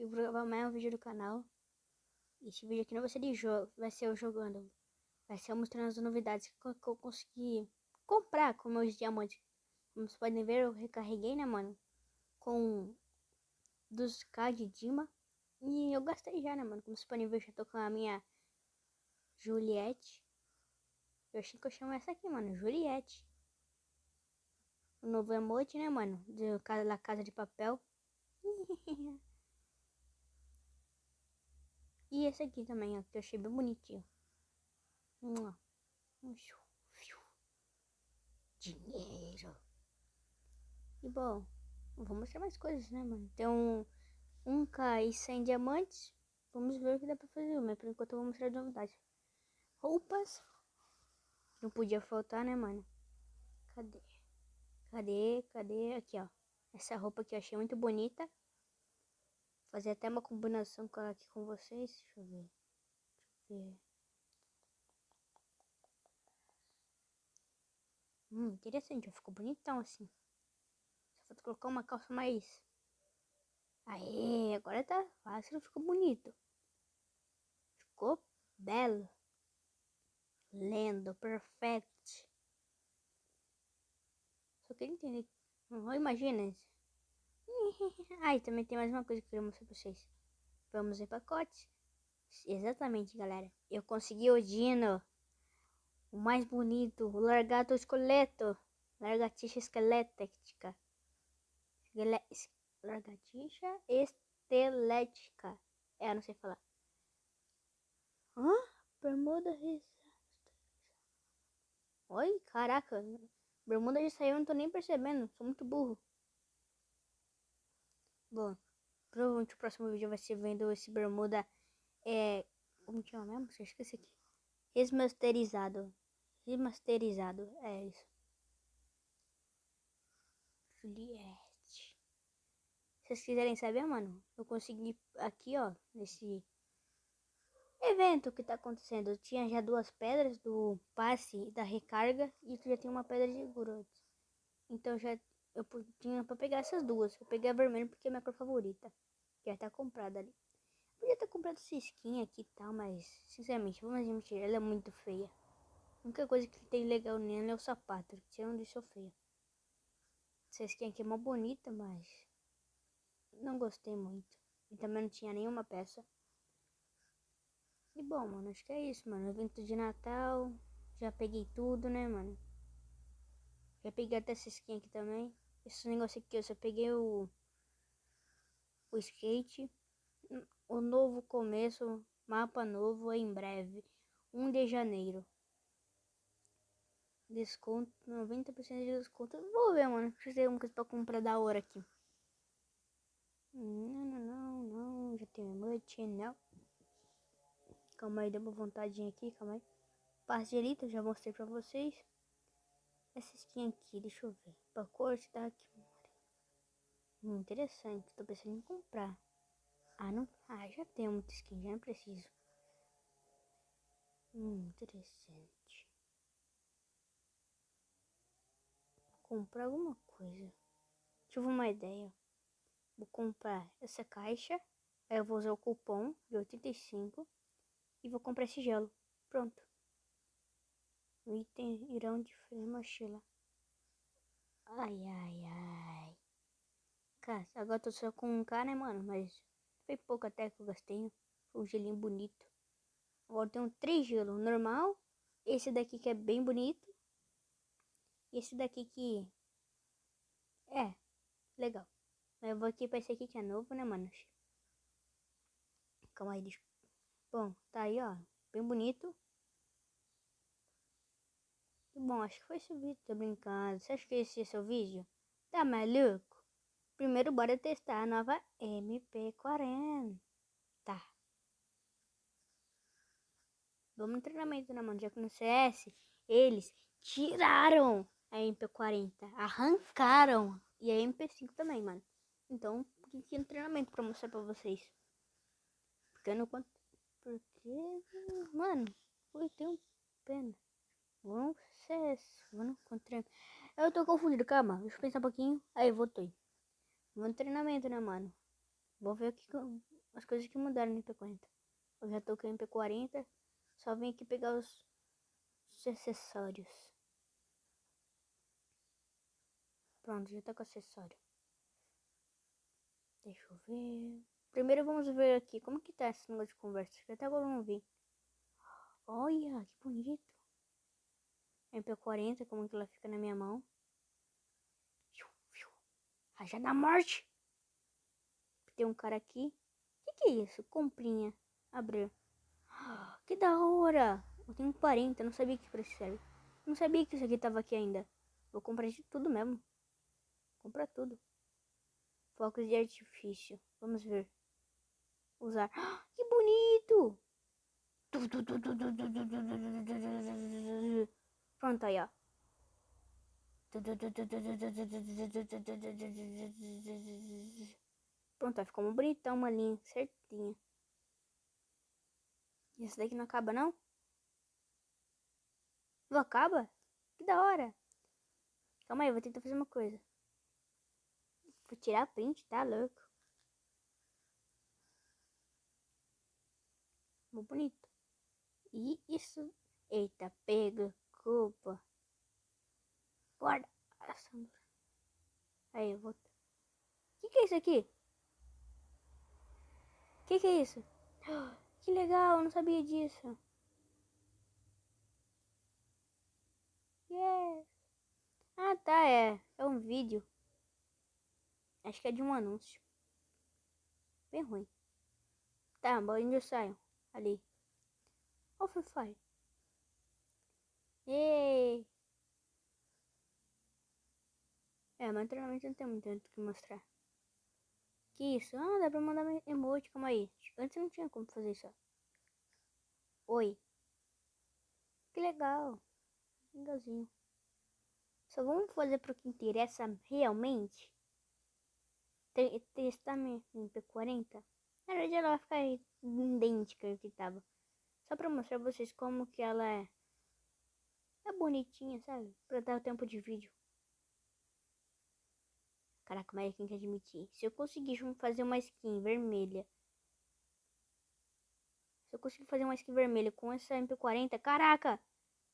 Eu vou gravar mais um vídeo do canal. Esse vídeo aqui não vai ser de jogo, vai ser eu jogando. Vai ser eu mostrando as novidades que eu consegui comprar com meus diamantes. Como vocês podem ver, eu recarreguei, né, mano? Com 2k de Dima. E eu gastei já, né, mano? Como vocês podem ver, eu já tô com a minha Juliette. Eu achei que eu chamo essa aqui, mano, Juliette. O novo emote, né, mano? Da Casa de Papel. E esse aqui também, ó, que eu achei bem bonitinho. Dinheiro. E bom, vou mostrar mais coisas, né, mano? Tem um k e 100 diamantes. Vamos ver o que dá pra fazer, mas por enquanto eu vou mostrar de novidade. Roupas. Não podia faltar, né, mano? Cadê? Cadê? Aqui, ó. Essa roupa aqui eu achei muito bonita. Vou fazer até uma combinação com ela aqui com vocês. Deixa eu ver. Interessante. Ficou bonitão assim. Só falta colocar uma calça mais... Aê, agora tá fácil. Ficou bonito. Ficou belo. Lendo, perfect. Só queria entender. Não imagina. Ah, e também tem mais uma coisa que eu queria mostrar pra vocês. Vamos em pacotes. Exatamente, galera. Eu consegui o Dino. O mais bonito. O Largato Esqueleto. Largatixa esquelética. Largatixa estelética. É, eu não sei falar. Hã? Bermuda. Oi, caraca. Bermuda já saiu, eu não tô nem percebendo. Sou muito burro. Bom, provavelmente o próximo vídeo vai ser vendo esse bermuda. Como chama mesmo? Eu esqueci aqui. Remasterizado. É isso. Juliette. Se vocês quiserem saber, mano, eu consegui aqui, ó, nesse evento que tá acontecendo. Eu tinha já 2 pedras do passe da recarga e já tem uma pedra de Groot. Então eu tinha pra pegar essas duas. Eu peguei a vermelha porque é minha cor favorita. Já tá comprada ali. Podia ter comprado essa skin aqui e tal, mas sinceramente, vamos admitir, ela é muito feia. A única coisa que tem legal nela é o sapato, tirando disso é feia. Essa skin aqui é mó bonita, mas não gostei muito. E também não tinha nenhuma peça. E bom, mano, acho que é isso, mano. Evento de Natal, já peguei tudo, né, mano? Já peguei até essa skin aqui também. Esse negócio aqui, eu só peguei o skate. O novo começo, mapa novo em breve. 1 de janeiro. Desconto, 90% de desconto. Vou ver, mano. Se tem uma coisa pra comprar da hora aqui. Não. Já tem emote, não. Calma aí, deu uma vontadinha aqui, calma aí. Passe de elite, eu já mostrei pra vocês. Essa skin aqui, deixa eu ver. Pra cor, se tá aqui. Interessante, tô pensando em comprar. Não. Já tenho muita skin, já não preciso. Interessante. Vou comprar alguma coisa. Tive uma ideia. Vou comprar essa caixa. Aí eu vou usar o cupom de 85 e vou comprar esse gelo. Pronto. O item irão de mochila. Ai. Cara, agora eu tô só com um K, né, mano? Mas foi pouco até que eu gastei. Foi um gelinho bonito. Agora tem 3 gelos. Normal. Esse daqui que é bem bonito. E esse daqui que... É, legal. Mas eu vou aqui pra esse aqui que é novo, né, mano? Calma aí, deixa... Bom, tá aí, ó. Bem bonito. Bom, acho que foi esse vídeo. Tô brincando. Você acha que esse é seu vídeo? Tá maluco? Primeiro, bora testar a nova MP40. Tá. Vamos no treinamento, né, mano? Já que no CS, eles tiraram a MP40. Arrancaram. E a MP5 também, mano. Então, aqui no treinamento pra mostrar pra vocês. Porque eu não conto... Porque... Mano, eu tenho pena. Vamos CS. Vamos contra... Eu tô confundido, calma. Deixa eu pensar um pouquinho. Aí, voltei. Vamos no treinamento, né, mano? Vou ver aqui as coisas que mudaram no MP40. Eu já tô com o MP40. Só vim aqui pegar os acessórios. Pronto, já tá com acessório. Deixa eu ver. Primeiro vamos ver aqui como que tá esse negócio de conversa. Que até agora eu não vi. Olha, que bonito. MP40, como que ela fica na minha mão. Raja da morte. Tem um cara aqui. Que é isso? Comprinha. Abrir. Que da hora. Eu tenho 40, não sabia que precisava. Não sabia que isso aqui tava aqui ainda. Vou comprar de tudo mesmo. Comprar tudo. Focos de artifício. Vamos ver. Usar. Que bonito. Pronto, aí, ó. Pronto, ficou uma bonitão, uma linha certinha. E essa daqui não acaba, não? Não acaba? Que da hora. Calma aí, vou tentar fazer uma coisa. Vou tirar print, tá louco? Muito bonito. E isso... Eita, pega, culpa. Guarda. Aí, eu vou... Que é isso aqui? Que é isso? Que legal, eu não sabia disso. Yes. Ah, tá, é um vídeo. Acho que é de um anúncio. Bem ruim. Tá, bom, onde eu saio? Ali. Ó, Free Fire. Ei. É, mas naturalmente não tem muito o que mostrar. Que isso? Ah, dá pra mandar emoji, calma aí. Antes não tinha como fazer isso. Oi. Que legal. Legalzinho. Só vamos fazer pro que interessa realmente. Testar minha MP40. Na verdade ela vai ficar idêntica ao que tava. Só pra mostrar pra vocês como que ela é. É bonitinha, sabe? Pra dar o tempo de vídeo. Caraca, mas quem quer admitir? Se eu conseguir fazer uma skin vermelha. Se eu conseguir fazer uma skin vermelha com essa MP40, caraca!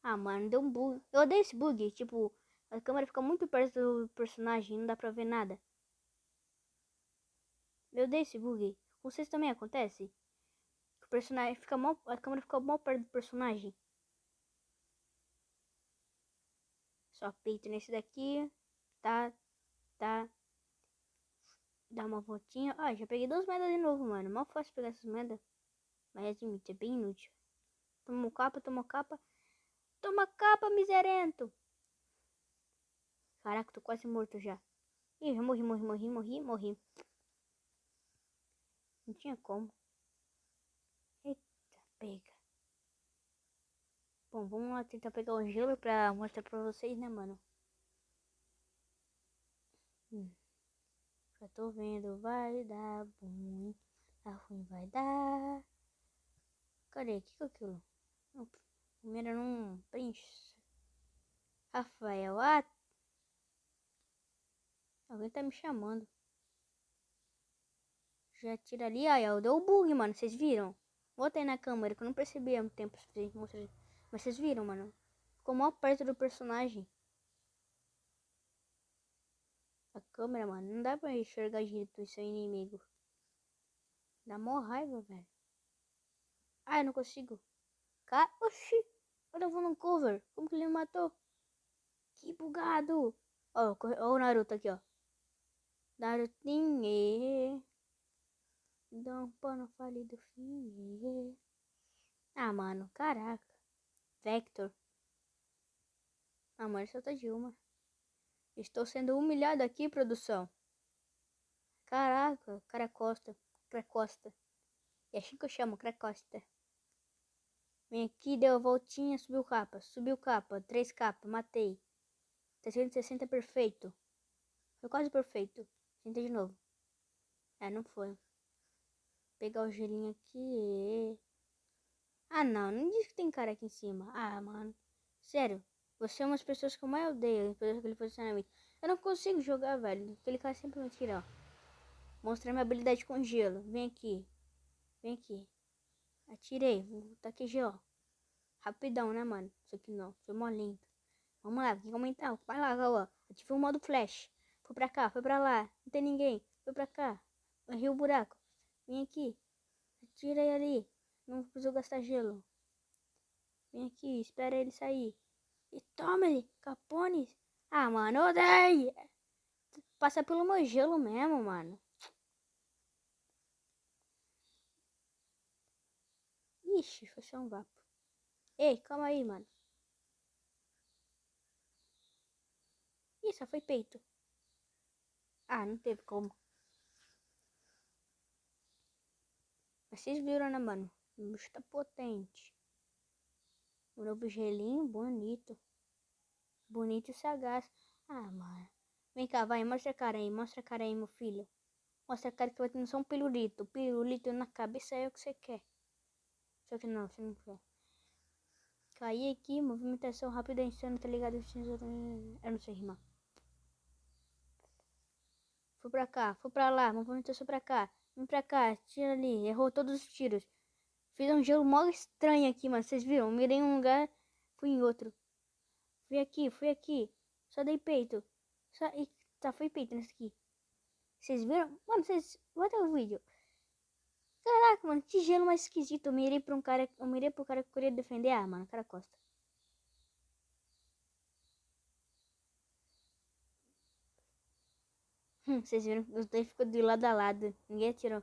Ah, mano, deu um bug. Eu odeio esse bug. Tipo, a câmera fica muito perto do personagem, não dá pra ver nada. Eu odeio esse bug. Com vocês também acontece? O personagem fica mal, a câmera fica mal perto do personagem. Só peito nesse daqui. Tá, tá. Dá uma voltinha. Ah, já peguei 2 moedas de novo, mano. Mal fácil pegar essas moedas. Mas admito, é bem inútil. Toma capa, toma capa. Toma capa, miserento. Caraca, tô quase morto já. Ih, já morri. Não tinha como. Eita, pega. Bom, vamos lá tentar pegar o gelo pra mostrar pra vocês, né, mano? Já tô vendo, vai dar bom. A ruim vai dar. Cadê? O que é aquilo? Primeiro não preenche. Rafael, alguém tá me chamando. Já tira ali, ó, deu bug, mano, vocês viram? Botei na câmera que eu não percebi há um tempo, mostrar. Mas vocês viram, mano? Ficou mó perto do personagem. A câmera, mano, não dá pra enxergar direito o seu inimigo. Dá mó raiva, velho. Ah, eu não consigo. Oxi, eu tava no cover. Como que ele me matou? Que bugado. Ó, ó o Naruto aqui, ó. Narutinho. Dá um pano falido fim. Ah, mano, caraca. Vector. Ah, mano, só tá de uma. Estou sendo humilhado aqui, produção. Caraca, Cracosta. Cracosta. É assim que eu chamo, Cracosta. Vem aqui, deu a voltinha, subiu capa. Subiu capa, 3 capas, matei. 360 perfeito. Foi quase perfeito. Tenta de novo. Não foi. Pegar o gelinho aqui. Ah, não diz que tem cara aqui em cima. Ah, mano. Sério. Você é uma das pessoas que eu mais odeio. Aquele posicionamento. Eu não consigo jogar, velho. Aquele cara sempre me tira, ó. Mostrar minha habilidade com gelo. Vem aqui. Vem aqui. Atirei. Vou tacar gelo. Rapidão, né, mano? Isso aqui não. Foi mó lento. Vamos lá. Tem que aumentar. Vai lá, ó. Ativei o modo flash. Foi pra cá. Foi pra lá. Não tem ninguém. Foi pra cá. Errei o buraco. Vem aqui. Atirei ali. Não preciso gastar gelo. Vem aqui. Espera ele sair. E toma ele. Capones. Ah, mano. Eu odeio. Passa pelo meu gelo mesmo, mano. Ixi, foi só um vapo. Ei, calma aí, mano. Ih, só foi peito. Ah, não teve como. Vocês viram, né, mano? O bicho tá potente. O novo gelinho, bonito. Bonito e sagaz. Ah, mano. Vem cá, vai, mostra a cara aí. Mostra a cara aí, meu filho. Mostra a cara que vai ter só um pirulito. Pirulito na cabeça é o que você quer. Só que não, você não quer. Cair aqui, movimentação rápida, insana, tá ligado? Eu não sei rimar. Foi pra cá, foi pra lá, movimentação pra cá. Vem pra cá, tira ali. Errou todos os tiros. Fiz um gelo mó estranho aqui, mano. Vocês viram? Mirei em um lugar, fui em outro. Fui aqui, fui aqui. Só dei peito. Só... E... Tá, foi peito nesse aqui. Vocês viram? Mano, vocês... Bota o vídeo. Caraca, mano, que gelo mais esquisito. Eu mirei pra um cara... Eu mirei pro cara que eu queria defender. Ah, mano, cara costa. Vocês viram? Os dois ficou de lado a lado. Ninguém atirou.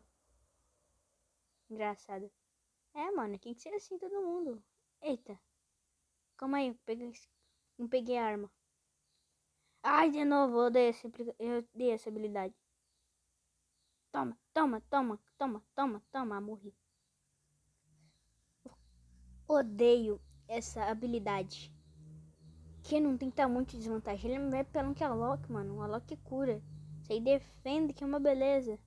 Engraçado. É, mano, tem que ser assim todo mundo. Eita. Calma aí, não peguei a arma. Ai, de novo, eu dei essa habilidade. Toma, toma, toma, toma, toma, toma, morri. Odeio essa habilidade. Que não tem que estar muito desvantagem. Ele não vai pelo que a Loki, mano. A Loki cura. Isso aí defende, que é uma beleza.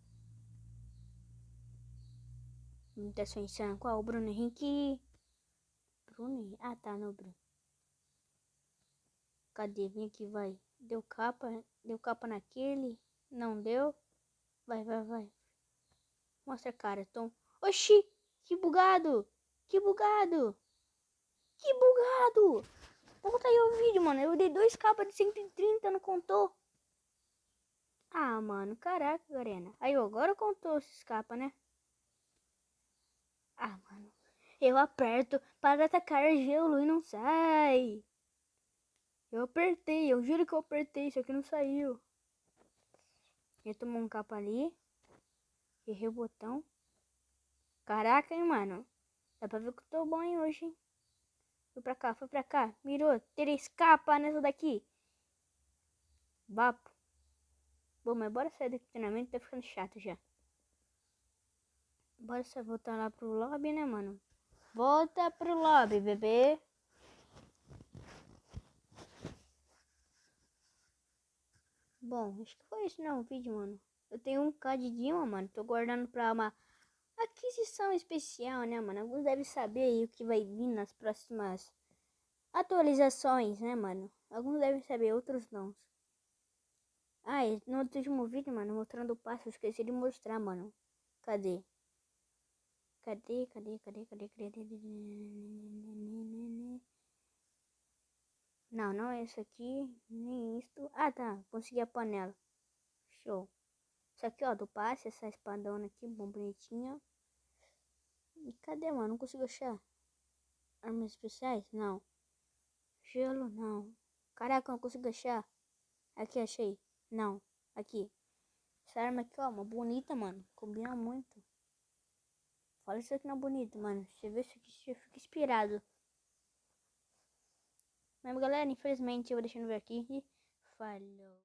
Imitação insana. Qual? O Bruno Henrique. Bruno? Ah, tá, no Bruno. Cadê? Vem aqui, vai. Deu capa naquele. Não deu. Vai, vai, vai. Mostra a cara, Tom. Oxi! Que bugado! Que bugado! Que bugado! Volta aí o vídeo, mano. Eu dei 2 capas de 130, não contou? Ah, mano. Caraca, Garena. Aí, agora contou esses capas, né? Ah, mano. Eu aperto para atacar gelo e não sai. Eu apertei. Eu juro que eu apertei. Isso aqui não saiu. Ele tomou um capa ali. Errei o botão. Caraca, hein, mano. Dá pra ver que eu tô bom, hein, hoje, hein? Foi pra cá, foi pra cá. Mirou. 3 capas nessa daqui. Vapo. Bom, mas bora sair daqui do treinamento. Tá ficando chato já. Bora só voltar lá pro lobby, né, mano? Volta pro lobby, bebê. Bom, acho que foi isso, né, o vídeo, mano. Eu tenho 1k de Dima, mano. Tô guardando pra uma aquisição especial, né, mano? Alguns devem saber aí o que vai vir nas próximas atualizações, né, mano? Alguns devem saber, outros não. Ah, e no último vídeo, mano, mostrando o passo, eu esqueci de mostrar, mano. Cadê? Cadê? Não, não é isso aqui, nem isto. Ah, tá, consegui a panela. Show. Isso aqui, ó, do passe, essa espadona aqui, bom, bonitinha. E cadê, mano? Não consigo achar. Armas especiais? Não. Gelo? Não. Caraca, não consigo achar. Aqui, achei. Não. Aqui. Essa arma aqui, ó, uma bonita, mano. Combina muito. Fala isso aqui não é bonito, mano. Você vê isso aqui, você fica inspirado. Mas, galera, infelizmente, eu vou deixando ver aqui. E falou.